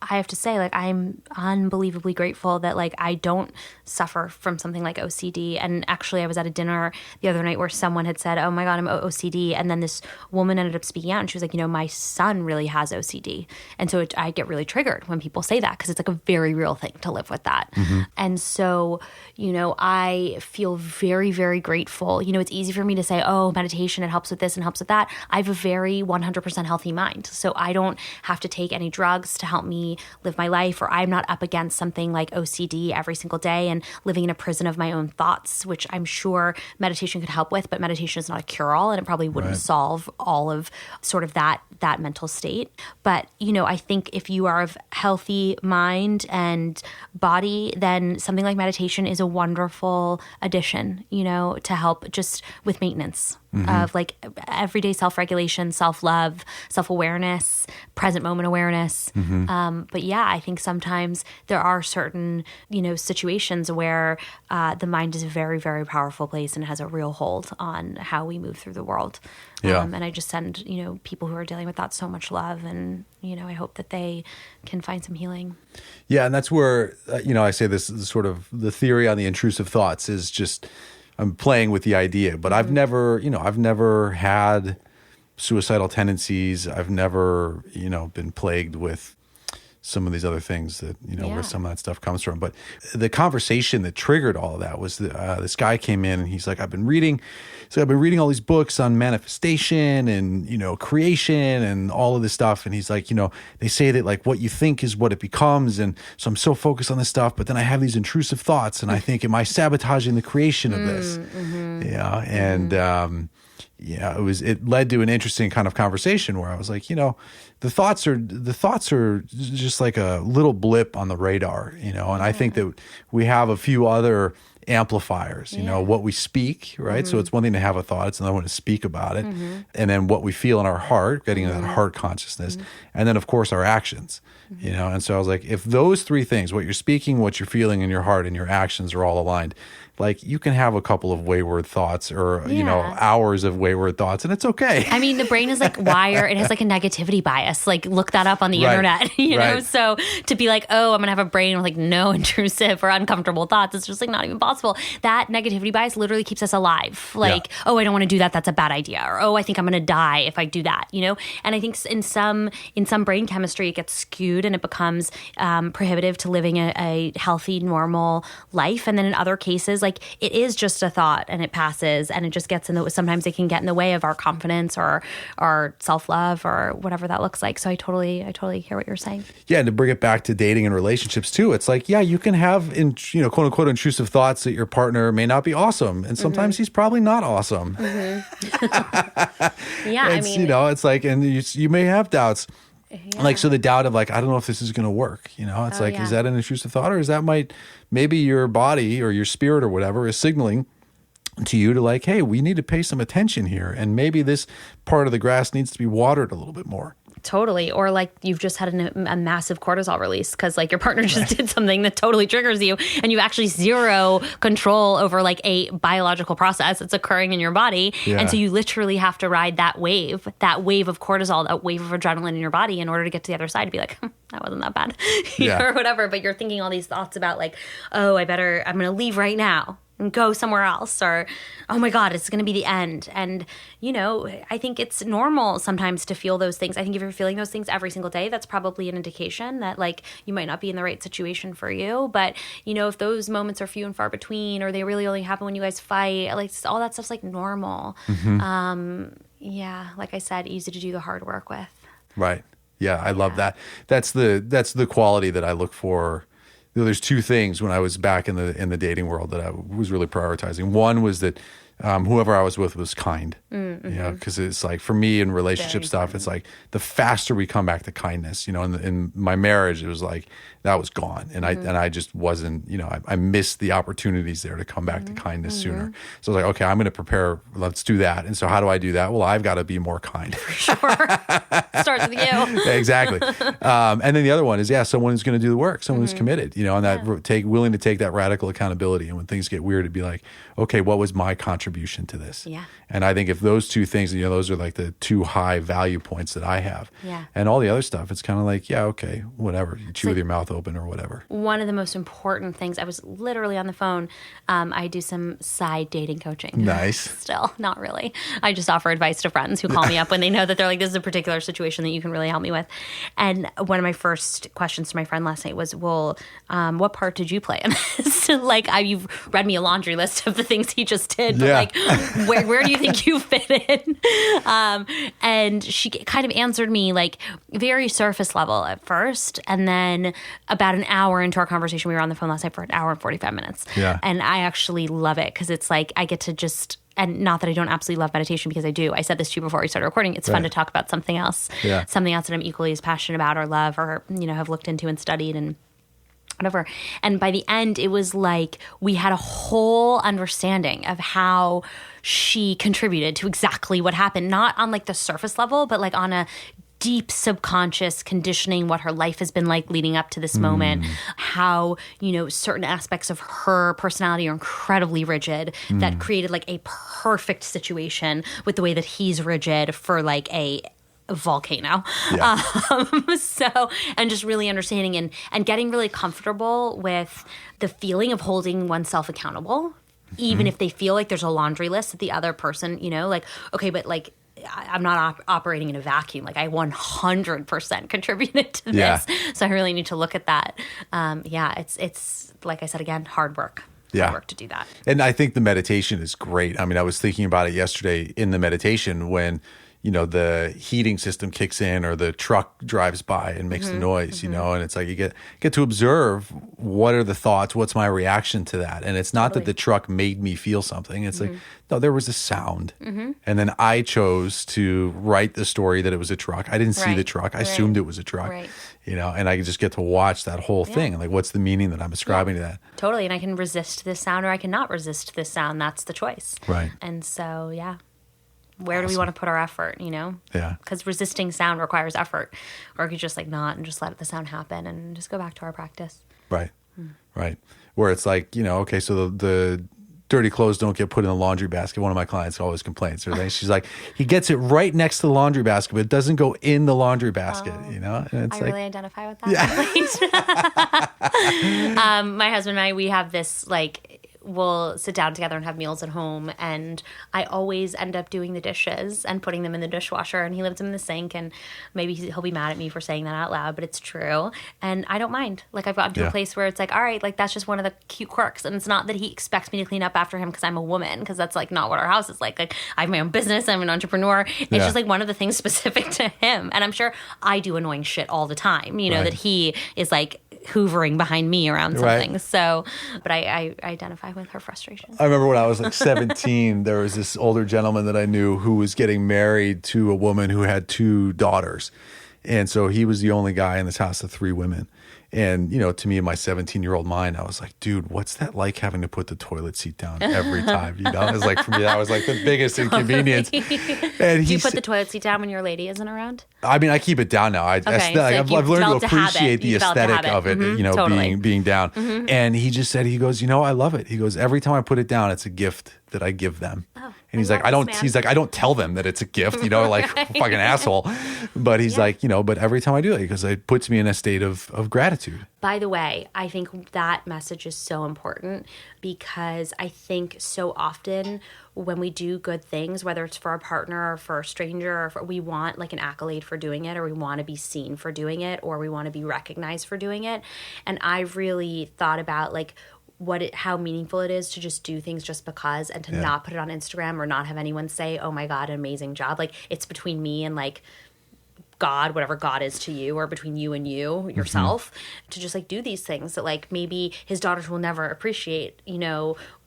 have to say, like, I'm unbelievably grateful that like I don't suffer from something like OCD. And actually I was at a dinner the other night where someone had said, oh my God, I'm OCD. And then this woman ended up speaking out and she was like, my son really has OCD. And so I get really triggered when people say that because it's like a very real thing to live with that. And so, I feel very, very grateful. It's easy for me to say, oh, meditation, it helps with this and helps with that. I have a very 100% healthy mind. So I don't have to take any drugs to help me live my life, or I'm not up against something like OCD every single day and living in a prison of my own thoughts, which I'm sure meditation could help with, but meditation is not a cure-all, and it probably wouldn't solve all of sort of that mental state. But, I think if you are of healthy mind and body, then something like meditation is a wonderful addition, to help just with maintenance of like everyday self-regulation, self-love, self-awareness, present moment awareness. But yeah, I think sometimes there are certain, situations where the mind is a very, very powerful place and has a real hold on how we move through the world. Yeah. And I just send, people who are dealing with that so much love, and, I hope that they can find some healing. Yeah. And that's where, I say this sort of the theory on the intrusive thoughts is just, I'm playing with the idea, but I've never had suicidal tendencies. I've never, been plagued with some of these other things that, where some of that stuff comes from. But the conversation that triggered all of that was this guy came in and he's like, I've been reading all these books on manifestation and, creation and all of this stuff. And he's like, they say that like what you think is what it becomes. And so I'm so focused on this stuff, but then I have these intrusive thoughts and I think, am I sabotaging the creation of this? Yeah. And, it led to an interesting kind of conversation where I was like, the thoughts are just like a little blip on the radar, and I think that we have a few other amplifiers, what we speak, right? So it's one thing to have a thought, it's another one to speak about it. And then what we feel in our heart, getting into that heart consciousness. And then of course our actions, and so I was like, if those three things, what you're speaking, what you're feeling in your heart and your actions are all aligned, like you can have a couple of wayward thoughts or, hours of wayward thoughts, and it's okay. I mean, the brain is like wired. It has like a negativity bias. Like look that up on the internet, you know? So to be like, oh, I'm going to have a brain with like no intrusive or uncomfortable thoughts, it's just like not even possible. That negativity bias literally keeps us alive. Like, oh, I don't want to do that. That's a bad idea. Or, oh, I think I'm going to die if I do that, you know? And I think in some brain chemistry, it gets skewed and it becomes prohibitive to living a healthy, normal life. And then in other cases, like it is just a thought and it passes and it just gets in the, sometimes it can get in the way of our confidence or our self-love or whatever that looks like. So I totally hear what you're saying. Yeah. And to bring it back to dating and relationships too, it's like, yeah, you can have, quote unquote, intrusive thoughts that your partner may not be awesome. And sometimes he's probably not awesome. Yeah. I mean, it's like, and you may have doubts. Yeah. Like, so the doubt of like, I don't know if this is going to work, it's is that an intrusive thought, or is that maybe your body or your spirit or whatever is signaling to you to like, hey, we need to pay some attention here. And maybe this part of the grass needs to be watered a little bit more. Totally. Or like you've just had a massive cortisol release because like your partner just did something that totally triggers you and you actually zero control over like a biological process that's occurring in your body. Yeah. And so you literally have to ride that wave of cortisol, that wave of adrenaline in your body in order to get to the other side to be like, that wasn't that bad or whatever. But you're thinking all these thoughts about like, oh, I'm going to leave right now and go somewhere else, or, oh my God, it's going to be the end. And, I think it's normal sometimes to feel those things. I think if you're feeling those things every single day, that's probably an indication that like you might not be in the right situation for you. But, if those moments are few and far between, or they really only happen when you guys fight, like all that stuff's like normal. Like I said, easy to do the hard work with. Right. Yeah. I love that. That's the quality that I look for. There's two things when I was back in the dating world that I was really prioritizing. One was that whoever I was with was kind, because it's like for me in relationship stuff, it's like the faster we come back to kindness, in my marriage, it was like that was gone. And I just wasn't, I missed the opportunities there to come back to kindness sooner. So I was like, okay, I'm going to prepare. Let's do that. And so how do I do that? Well, I've got to be more kind. For sure. Starts with you. Exactly. And then the other one is, someone who's going to do the work, someone who's committed, and that willing to take that radical accountability. And when things get weird, to be like, okay, what was my contribution to this? Yeah. And I think if those two things, those are like the two high value points that I have. Yeah. And all the other stuff, it's kind of like, okay, whatever. You chew with your mouth open or whatever. One of the most important things, I was literally on the phone. I do some side dating coaching. Nice. Still, not really. I just offer advice to friends who call me up when they know that they're like, this is a particular situation that you can really help me with. And one of my first questions to my friend last night was, well, what part did you play in this? Like, you've read me a laundry list of the things he just did, but like, where do you think you fit in? And she kind of answered me like very surface level at first. And then about an hour into our conversation, we were on the phone last night for an hour and 45 minutes. Yeah. And I actually love it because it's like I get to just, and not that I don't absolutely love meditation, because I do. I said this to you before we started recording. It's fun to talk about something else, something else that I'm equally as passionate about or love or, have looked into and studied and whatever. And by the end, it was like we had a whole understanding of how she contributed to exactly what happened, not on like the surface level, but like on a deep subconscious conditioning, what her life has been like leading up to this moment, how, certain aspects of her personality are incredibly rigid that created like a perfect situation with the way that he's rigid for like a volcano. Yeah. And just really understanding and getting really comfortable with the feeling of holding oneself accountable, even if they feel like there's a laundry list that the other person, like, okay, but like, I'm not operating in a vacuum. Like I 100% contributed to this. Yeah. So I really need to look at that. It's like I said, again, hard work. Hard work to do that. And I think the meditation is great. I mean, I was thinking about it yesterday in the meditation when, the heating system kicks in or the truck drives by and makes the noise, and it's like you get to observe what are the thoughts, what's my reaction to that. And it's not that the truck made me feel something. It's like, no, there was a sound. And then I chose to write the story that it was a truck. I didn't see the truck. I assumed it was a truck, and I just get to watch that whole thing. Like, what's the meaning that I'm ascribing to that? Totally. And I can resist this sound or I cannot resist this sound. That's the choice. Right. And so, where do we want to put our effort, Yeah. Because resisting sound requires effort. Or we could just like not and just let the sound happen and just go back to our practice. Right. Right. Where it's like, okay, so the dirty clothes don't get put in the laundry basket. One of my clients always complains. She's like, he gets it right next to the laundry basket, but it doesn't go in the laundry basket, And it's I really identify with that. Yeah. My husband and I, we have this we'll sit down together and have meals at home, and I always end up doing the dishes and putting them in the dishwasher, and he leaves them in the sink, and maybe he'll be mad at me for saying that out loud, but it's true, and I don't mind. I've gotten to a place where it's all right, that's just one of the cute quirks, and it's not that he expects me to clean up after him because I'm a woman, because that's not what our house is like. I have my own business, I'm an entrepreneur. It's just one of the things specific to him, and I'm sure I do annoying shit all the time, that he is hoovering behind me around something. Right. So, but I identify with her frustration. I remember when I was 17, there was this older gentleman that I knew who was getting married to a woman who had 2 daughters. And so he was the only guy in this house of 3 women. And, to me, in my 17-year-old mind, I was like, dude, what's that like having to put the toilet seat down every time? It was for me, that was the biggest inconvenience. And do you put the toilet seat down when your lady isn't around? I mean, I keep it down now. I've learned to appreciate the aesthetic of it, totally. being down. Mm-hmm. And he just said, he goes, I love it. He goes, every time I put it down, it's a gift that I give them. Oh, and he's like, I don't tell them that it's a gift, right. Fucking asshole. But he's but every time I do it, because it puts me in a state of gratitude. By the way, I think that message is so important, because I think so often when we do good things, whether it's for a partner or for a stranger, or we want an accolade for doing it, or we want to be seen for doing it, or we want to be recognized for doing it. And I've really thought about how meaningful it is to just do things just because, and to not put it on Instagram, or not have anyone say, oh my God, an amazing job. it's between me and God, whatever God is to you, or between you and you, yourself, to just do these things that maybe his daughters will never appreciate,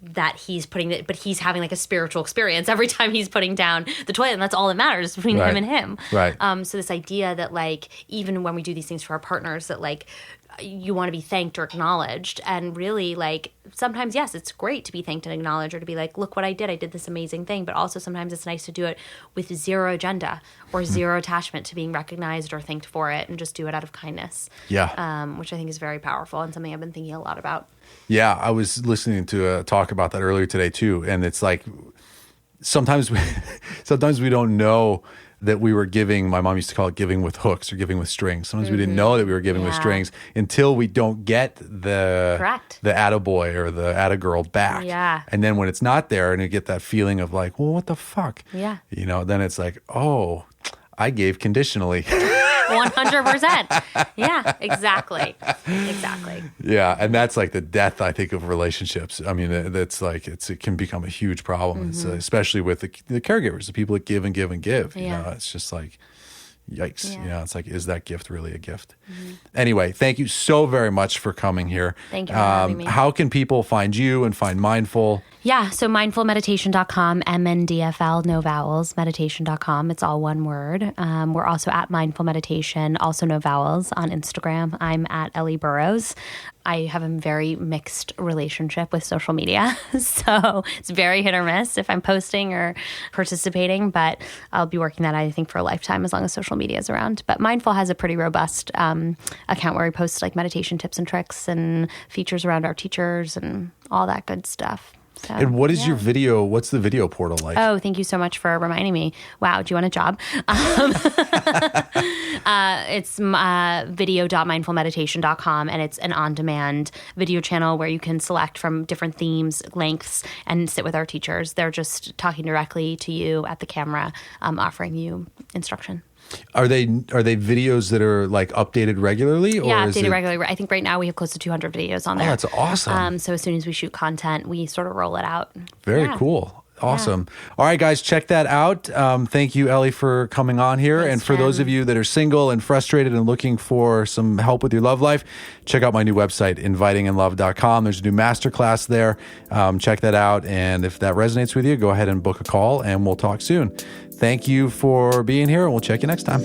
that he's putting it, but he's having a spiritual experience every time he's putting down the toilet, and that's all that matters between him and him. Right. So this idea that even when we do these things for our partners, that you want to be thanked or acknowledged, and really sometimes, yes, it's great to be thanked and acknowledged, or to be look what I did this amazing thing, but also sometimes it's nice to do it with zero agenda or zero attachment to being recognized or thanked for it, and just do it out of kindness. Yeah. Which I think is very powerful, and something I've been thinking a lot about. Yeah, I was listening to a talk about that earlier today too, and it's sometimes we don't know that we were giving. My mom used to call it giving with hooks, or giving with strings. Sometimes we didn't know that we were giving with strings until we don't get the attaboy or the attagirl back. Yeah. And then when it's not there, and you get that feeling of well, what the fuck? Yeah. Then it's oh, I gave conditionally. 100%. Yeah, exactly. Yeah, and that's the death, I think, of relationships. I mean, that's it can become a huge problem, especially with the caregivers, the people that give and give and give. It's just yikes. It's is that gift really a gift? Anyway, thank you so very much for coming here. Thank you for having me. How can people find you and find Mindful? Yeah, so mindfulmeditation.com, Mndfl, no vowels, meditation.com. It's all one word. We're also at Mindful Meditation, also no vowels, on Instagram. I'm at Ellie Burrows. I have a very mixed relationship with social media, so it's very hit or miss if I'm posting or participating, but I'll be working that, I think, for a lifetime, as long as social media is around. But Mindful has a pretty robust account where we post meditation tips and tricks and features around our teachers and all that good stuff. So, and what is your video? What's the video portal like? Oh, thank you so much for reminding me. Wow, do you want a job? It's video.mindfulmeditation.com, and it's an on-demand video channel where you can select from different themes, lengths, and sit with our teachers. They're just talking directly to you at the camera, offering you instruction. Are they videos that are updated regularly? Or yeah, updated regularly. I think right now we have close to 200 videos on there. Oh, that's awesome. So as soon as we shoot content, we sort of roll it out. Very cool. Awesome. Yeah. All right, guys, check that out. Thank you, Ellie, for coming on here. Thanks, and for those of you that are single and frustrated and looking for some help with your love life, check out my new website, invitingandlove.com. There's a new masterclass there. Check that out. And if that resonates with you, go ahead and book a call, and we'll talk soon. Thank you for being here, and we'll check you next time.